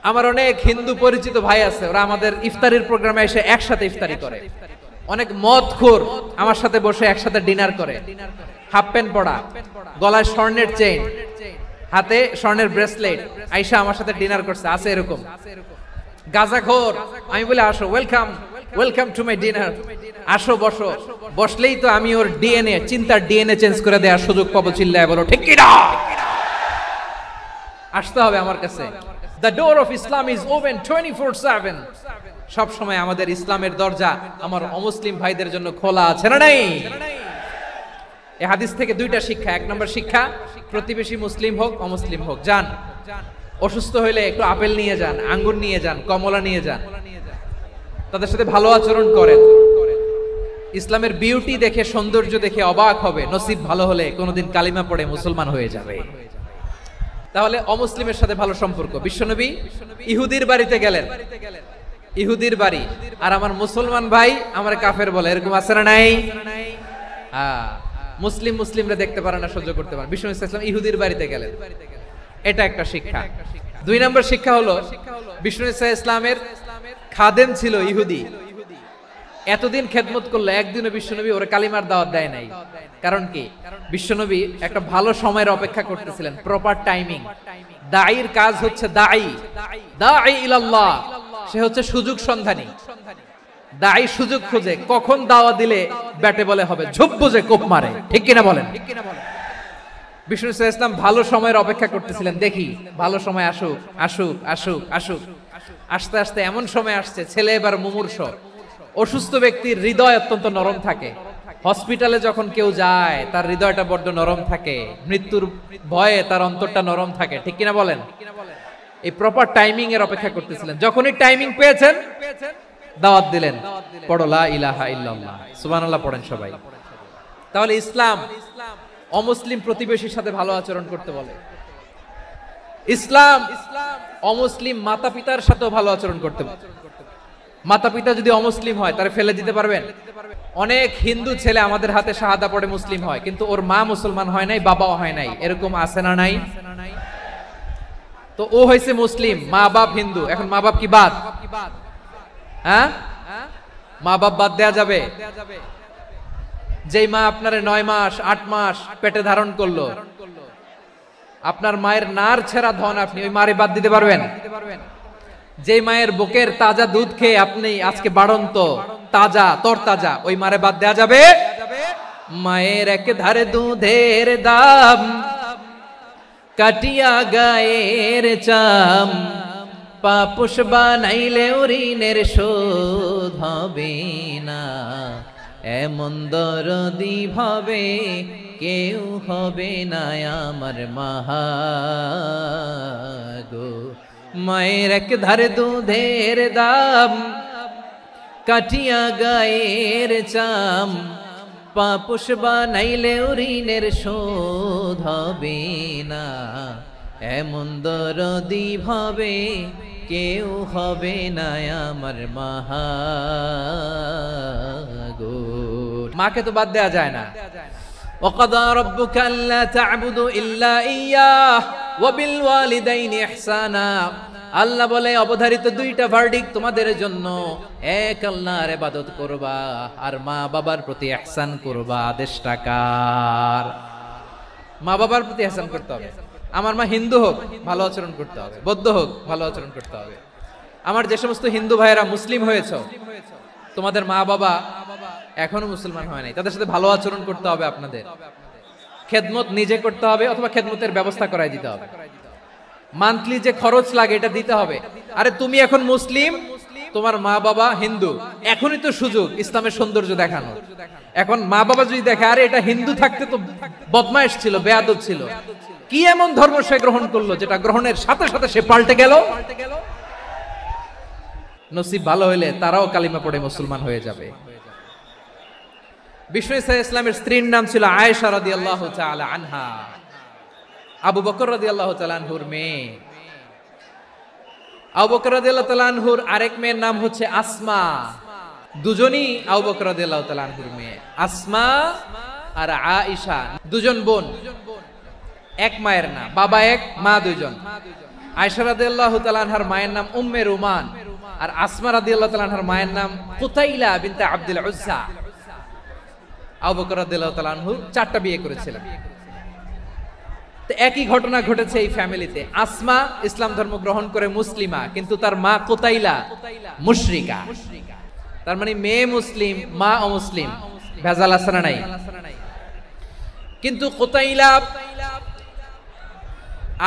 আমার অনেক হিন্দু পরিচিত ভাই আছে, ওরা আমাদের ইফতারির প্রোগ্রামে এসে একসাথে ইফতারি করে। অনেক মদখোর আমার সাথে বসে একসাথে ডিনার করে, হাফ প্যান্ট পরা, গলায় স্বর্ণের চেইন, হাতে স্বর্ণের ব্রেসলেট, আইসা আমার সাথে ডিনার করছে। আছে এরকম গাঁজাখোর। আমি বলে আসো, welcome welcome to my dinner, আসো বসো। বসলেই তো আমি ওর ডিএনএ, চিন্তার ডিএনএ চেঞ্জ করে দেওয়ার সুযোগ পাবো। চিল্লায় বলো ঠিক কি না? আসতে হবে আমার কাছে। The door of Islam is open 24/7. সব সময় আমাদের ইসলামের দরজা আমার অমুসলিম ভাইদের জন্য খোলা আছে না নাই? এই হাদিস থেকে দুইটা শিক্ষা। এক নম্বর শিক্ষা, প্রতিবেশী মুসলিম হোক অমুসলিম হোক, যান। অসুস্থ হইলে একটু আপেল নিয়ে যান, আঙ্গুর নিয়ে যান, কমলা নিয়ে যান, তাদের সাথে ভালো আচরণ করেন। ইসলামের বিউটি দেখে, সৌন্দর্য দেখে অবাক হবে, নসিব ভালো হলে কোনোদিন কালিমা পড়ে মুসলমান হয়ে যাবে। তাহলে অমুসলিমের সাথে ভালো সম্পর্ক। বিশ্বনবী ইহুদির বাড়িতে গেলেন, ইহুদির বাড়ি, আর আমার মুসলমান ভাই আমার কাফের বলে, এরকম আছে না নাই? মুসলিমরা দেখতে পারে না, সহ্য করতে পারে। বিশ্বনবী সাল্লাল্লাহু আলাইহি ওয়াসাল্লাম ইহুদির বাড়িতে গেলেন, এটা একটা শিক্ষা। দুই নম্বর শিক্ষা হলো, বিশ্বনবী সাল্লাল্লাহু আলাইহি ওয়াসাল্লামের খাদেম ছিল ইহুদি, এতদিন খেদমত করলো, একদিনও বিশ্বনবী ওরে কালিমার দাওয়াত দেয় নাই। কারণ কি? বিশ্বনবী একটা ভালো সময়ের অপেক্ষা করতেছিলেন, প্রপার টাইমিং। দাঈর কাজ হচ্ছে দাঈ ইলাল্লাহ, সে হচ্ছে সুযোগ সন্ধানী। দাঈ সুযোগ খোঁজে, কখন দাওয়াত দিলে ব্যাটে বলে হবে, ঝোপ বুঝে কোপ মারে, ঠিক কিনা বলেন? বিষ্ণু ইসলাম ভালো সময়ের অপেক্ষা করতেছিলেন, দেখি ভালো সময় আসুক আসুক আসুক আসুক। আস্তে আস্তে এমন সময় আসছে, ছেলে এবার মুমূর্ষ। অসুস্থ ব্যক্তির হৃদয় অত্যন্ত নরম থাকে। হসপিটালে যখন কেউ যায় তার হৃদয়টা বড্ড নরম থাকে, মৃত্যুর ভয়ে তার অন্তরটা নরম থাকে, ঠিক কিনা বলেন? এই প্রপার টাইমিং এর অপেক্ষা করতেছিলেন। যখনই টাইমিং পেয়েছেন, দাওয়াত দিলেন, পড়ো লা ইলাহা ইল্লাল্লাহ, সুবহানাল্লাহ পড়েন সবাই। তাহলে ইসলাম অমুসলিম প্রতিবেশীর সাথে ভালো আচরণ করতে বলে। ইসলাম অমুসলিম মাতা পিতার সাথেও ভালো আচরণ করতে বলে। মাতা পিতা যদি অমুসলিম হয়, তারে ফেলে দিতে পারবেন? অনেক হিন্দু ছেলে আমাদের হাতে শাহাদা পড়ে মুসলিম হয়, কিন্তু ওর মা মুসলমান হয় নাই, বাবাও হয় নাই, এরকম আছে না নাই? তো ও হয়েছে মুসলিম, মা বাপ হিন্দু, এখন মা বাপ কি বাদ? হ্যাঁ, মা বাপ বাদ দেয়া যাবে? যেই মা আপনারে 9 মাস 8 মাস পেটে ধারণ করলো, আপনার মায়ের নার ছেঁড়া ধন, আপনি ওই মারে বাদ দিতে পারবেন? যে মায়ের বুকের তাজা দুধ খেয়ে আপনি আজকে বাড়ন্ত তাজা তরতাজা, ওই মারে বাদ দেয়া যাবে? মায়ের এক ধারে দুধের দাম, কাটিয়া গায়ের চাম, পাপুষ বানাইলে ঋণের শোধ হবে না, এমন দরদি ভাবে কেউ হবে না আমার মাহা গো। মায়ের এক ধারে দুধের দাম, কাটিয়া গায়ের চাম, পাপুষ বানাইলে ঋণের শোধ হবে না, এমন দরদি ভাবে কেউ হবে না আমার মাহা গো। মাকে তো বাদ দেয়া যায় না। وقضى ربك ألا تعبدوا إلا إياه وبالوالدين إحسانا। আল্লাহ বলে অবধারিত দুইটা ভার্ডিক্ট তোমাদের জন্য, এক আল্লাহর ইবাদত করবা আর মা বাবার প্রতি ইহসান করবা। আদেশটা কার? মা বাবার প্রতি ইহসান করতে হবে। আমার মা হিন্দু হোক, ভালো আচরণ করতে হবে, বৌদ্ধ হোক, ভালো আচরণ করতে হবে। আমার যে সমস্ত হিন্দু ভাইয়েরা মুসলিম হয়েছে, তোমাদের মা বাবা এখনো মুসলমান হয় নাই, তাদের সাথে ভালো আচরণ করতে হবে। আপনাদের খেদমত নিজে করতে হবে, অথবা খেদমতের ব্যবস্থা করাই দিতে হবে। মান্থলি যে খরচ লাগে এটা দিতে হবে। আরে তুমি এখন মুসলিম, তোমার মা বাবা হিন্দু, এখনই তো সুযোগ ইসলামের সৌন্দর্য দেখানো। এখন মা বাবা যদি দেখে আরে এটা হিন্দু থাকতে তো বদমাইশ ছিল, বেয়াদব ছিল, কি এমন ধর্ম সে গ্রহণ করলো যেটা গ্রহণের সাথে সাথে সে পাল্টে গেল, নসিব ভালো হইলে তারাও কালিমা পড়ে মুসলমান হয়ে যাবে। বিষ্ণু ইসলামের স্ত্রীর নাম ছিল আয়েশা রাদিয়াল্লাহু তাআলা আনহা, আবু বকর রাদিয়াল্লাহু তাআলা আনহুর মেয়ে। আবু বকর রাদিয়াল্লাহু তাআলা আনহুর আরেক মেয়ের নাম হচ্ছে আসমা। দুজনই আবু বকর রাদিয়াল্লাহু তাআলা আনহুর মেয়ে। আসমা আর আয়েশা দুজন বোন, এক মায়ের না, বাবা এক মা দুইজন। আয়েশা রাদিয়াল্লাহু তাআলা আনহার মায়ের নাম উম্মে রুমান, আর আসমা রাদিয়াল্লাহু তাআলা আনহার মায়ের নাম কুতাইলা বিনতে আব্দুল উজ্জা। আবু বকর রাদিয়াল্লাহু তাআলা আনহু 4টা বিয়ে করেছিলেন। তো একই ঘটনা ঘটেছে এই ফ্যামিলিতে। আসমা ইসলাম ধর্ম গ্রহণ করে মুসলিমা, কিন্তু তার মা কুতাইলা মুশরিকা। তার মানে মেয়ে মুসলিম, মা অমুসলিম। ভেজাল আছে না নাই? কিন্তু কুতাইলা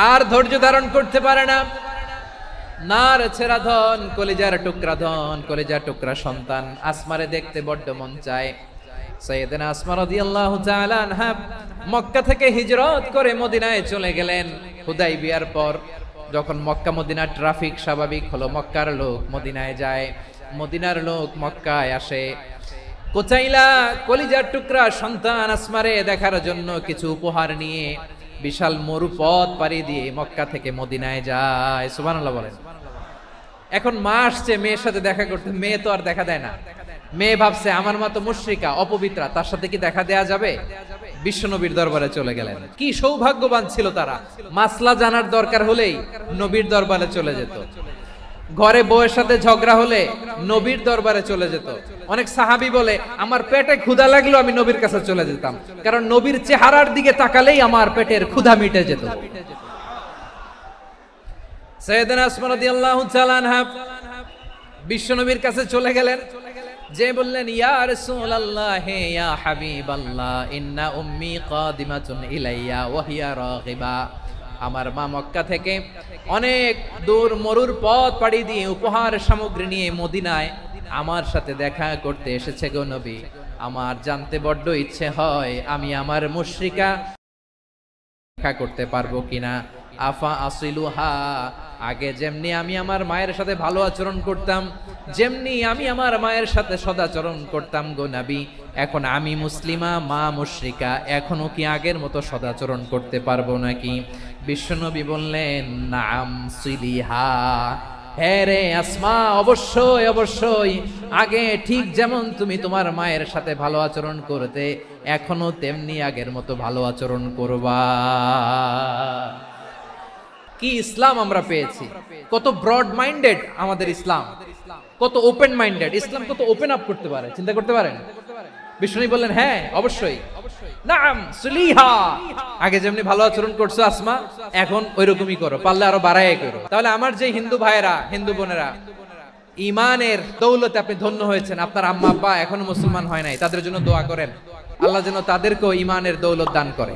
আর ধৈর্য ধারণ করতে পারে না। নার ছেড়া ধন, কলিজার টুকরা ধন, কলিজার টুকরা সন্তান আসমারে দেখতে বড্ড মন চায়। সাইয়েদনা আসমা রাদিয়াল্লাহু তাআলা আনহা মক্কা থেকে হিজরত করে মদিনায় চলে গেলেন হুদাইবিয়ার পর। যখন মক্কা মদিনার ট্রাফিক স্বাভাবিক হলো, মক্কার লোক মদিনায় যায়, মদিনার লোক মক্কায় আসে। কুতাইলা কলিজার টুকরা সন্তান আসমারে দেখার জন্য কিছু উপহার নিয়ে বিশাল মরুপথ পাড়ি দিয়ে মক্কা থেকে মদিনায় যায়। সুবহানাল্লাহ বলেন। এখন মা আসছে মেয়ের সাথে দেখা করতে, মেয়ে তো আর দেখা দেয় না। মেয়ে ভাবছে আমার মা তো মুশরিকা, অপবিত্রা, তার সাথে কি দেখা দেয়া যাবে? বিশ্বনবীর দরবারে চলে গেলেন। কি সৌভাগ্যবান ছিল তারা, মাসলা জানার দরকার হলেই নবীর দরবারে চলে যেত। ঘরে বউয়ের সাথে ঝগড়া হলে নবীর দরবারে চলে যেত। অনেক সাহাবী বলে আমার পেটে ক্ষুধা লাগলো আমি নবীর কাছে চলে যেতাম, কারণ নবীর চেহারার দিকে তাকালেই আমার পেটের ক্ষুধা মিটে যেত। সাইয়েদনা আসমা রাদিয়াল্লাহু তাআলা আনহা বিশ্বনবীর কাছে চলে গেলেন, যে বললেন ইয়া রাসূলুল্লাহ ইয়া হাবিবাল্লাহ ইন্না উম্মি কাদিমাতুন ইলাইয়া ওয়া হিয়া রাগিবা। আমার মা মক্কা থেকে অনেক দূর মরুর পথ পাড়ি দিয়ে উপহার সামগ্রী নিয়ে মদিনায় আমার সাথে দেখা করতে এসেছে গো নবী। আমার জানতে বড্ড ইচ্ছে হয় আমি আমার মুশরিকা দেখা করতে পারবো কিনা। আফা আসিলুহা, আগে যেমনি আমি আমার মায়ের সাথে ভালো আচরণ করতাম, যেমনি আমি আমার মায়ের সাথে সদাচরণ করতাম গো নবী, এখন আমি মুসলিমা, মা মুশরিকা, এখনো কি আগের মতো সদাচরণ করতে পারবো নাকি? বিশ্বনবী বললেন নাম সিলিহা, হ্যাঁ রে আসমা, অবশ্যই অবশ্যই, আগে ঠিক যেমন তুমি তোমার মায়ের সাথে ভালো আচরণ করতে, এখনো তেমনি আগের মতো ভালো আচরণ করবা। কি ইসলাম আমরা পেয়েছি! কত ব্রড মাইন্ডেড আমাদের ইসলাম, কত ওপেন মাইন্ডেড ইসলাম, কত ওপেন আপ করতে পারে, চিন্তা করতে পারেন। বিষ্ণু বললেন হ্যাঁ অবশ্যই, নাম সুলিহা, আগে যেমনি ভালো আচরণ করছো আসমা, এখন ওইরকমই করো, পারলে আরো বাড়ায় করো। তাহলে আমার যে হিন্দু ভাইয়েরা, হিন্দু বোনেরা, ইমানের দৌলতে আপনি ধন্য হয়েছেন, আপনার আম্মা আব্বা এখনো মুসলমান হয় নাই, তাদের জন্য দোয়া করেন, আল্লাহ যেন তাদেরকেও ইমানের দৌলত দান করে।